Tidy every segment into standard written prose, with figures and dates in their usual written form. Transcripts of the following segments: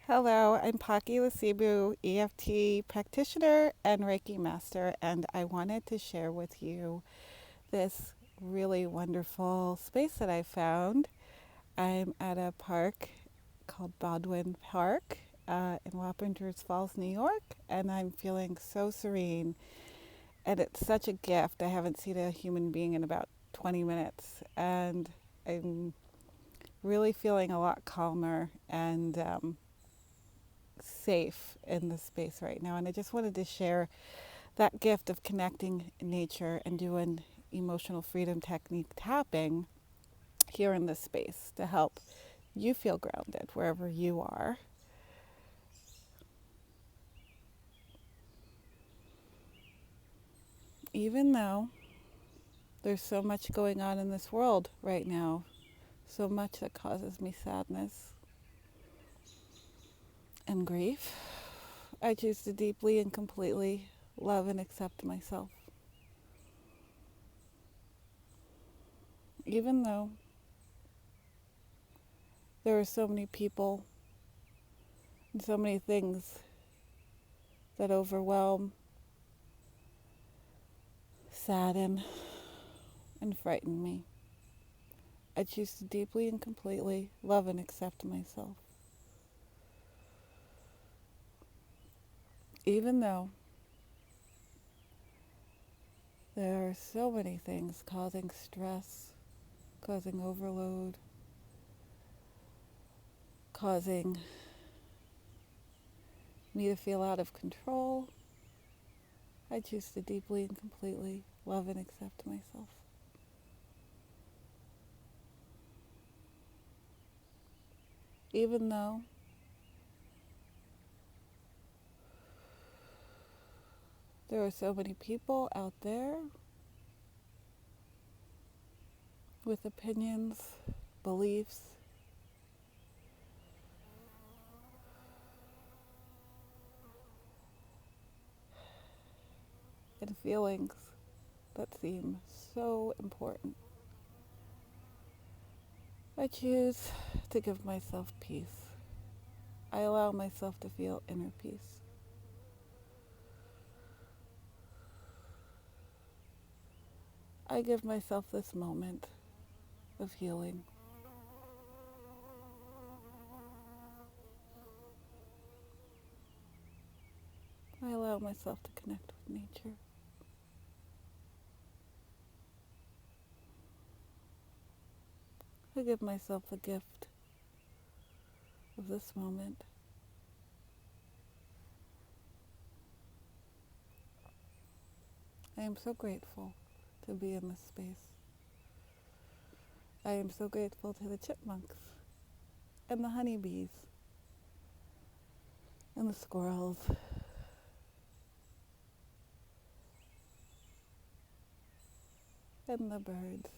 Hello, I'm Paki Lasibu, EFT practitioner and Reiki master, and I wanted to share with you this really wonderful space that I found. I'm at a park called Baldwin Park in Wappingers Falls, New York, and I'm feeling so serene. And it's such a gift. I haven't seen a human being in about 20 minutes, and I'm really feeling a lot calmer and safe in this space right now. And I just wanted to share that gift of connecting in nature and doing emotional freedom technique tapping here in this space to help you feel grounded wherever you are. Even though there's so much going on in this world right now, so much that causes me sadness and grief, I choose to deeply and completely love and accept myself. Even though there are so many people and so many things that overwhelm, sadden, and frighten me, I choose to deeply and completely love and accept myself. Even though there are so many things causing stress, causing overload, causing me to feel out of control, I choose to deeply and completely love and accept myself. Even though there are so many people out there with opinions, beliefs, and feelings that seem so important, I choose to give myself peace. I allow myself to feel inner peace. I give myself this moment of healing. I allow myself to connect with nature. I give myself the gift of this moment. I am so grateful to be in this space. I am so grateful to the chipmunks and the honeybees and the squirrels and the birds.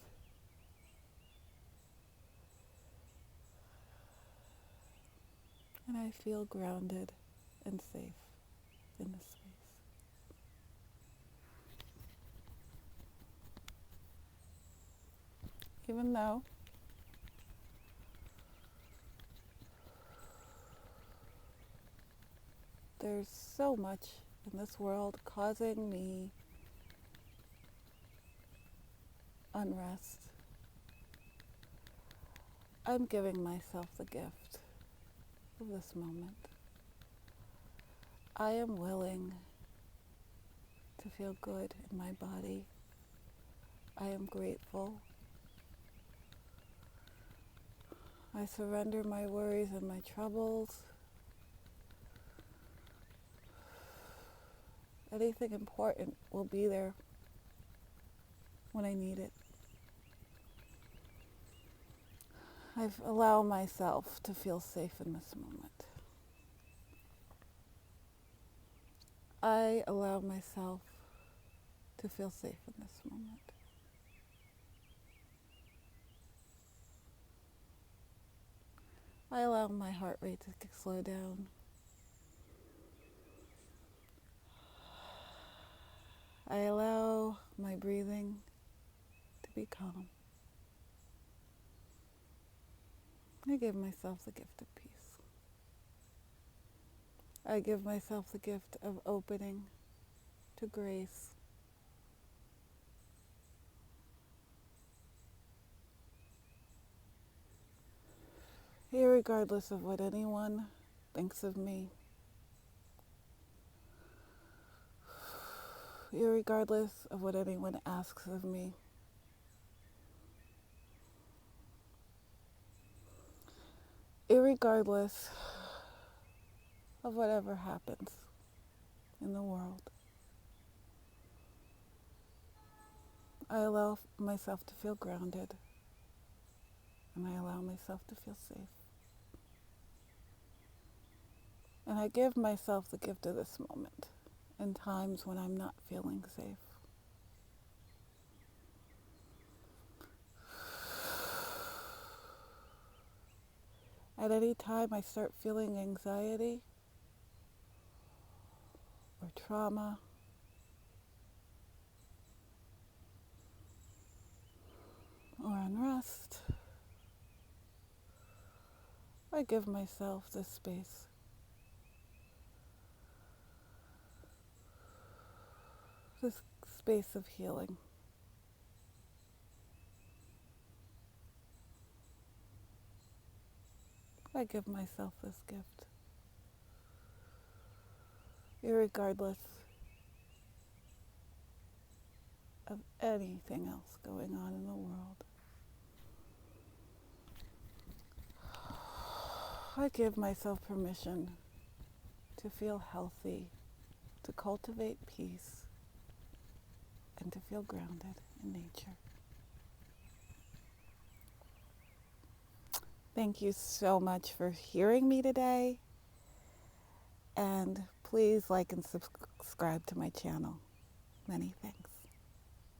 And I feel grounded and safe in this space. Even though there's so much in this world causing me unrest, I'm giving myself the gift of this moment. I am willing to feel good in my body. I am grateful. I surrender my worries and my troubles. Anything important will be there when I need it. I allow myself to feel safe in this moment. I allow myself to feel safe in this moment. I allow my heart rate to slow down. I allow my breathing to be calm. I give myself the gift of peace. I give myself the gift of opening to grace. Irregardless of what anyone thinks of me, irregardless of what anyone asks of me, irregardless of whatever happens in the world, I allow myself to feel grounded, and I allow myself to feel safe. And I give myself the gift of this moment in times when I'm not feeling safe. At any time I start feeling anxiety or trauma or unrest, I give myself this space. This space of healing. I give myself this gift, irregardless of anything else going on in the world. I give myself permission to feel healthy, to cultivate peace, and to feel grounded in nature. Thank you so much for hearing me today, and please like and subscribe to my channel. Many thanks.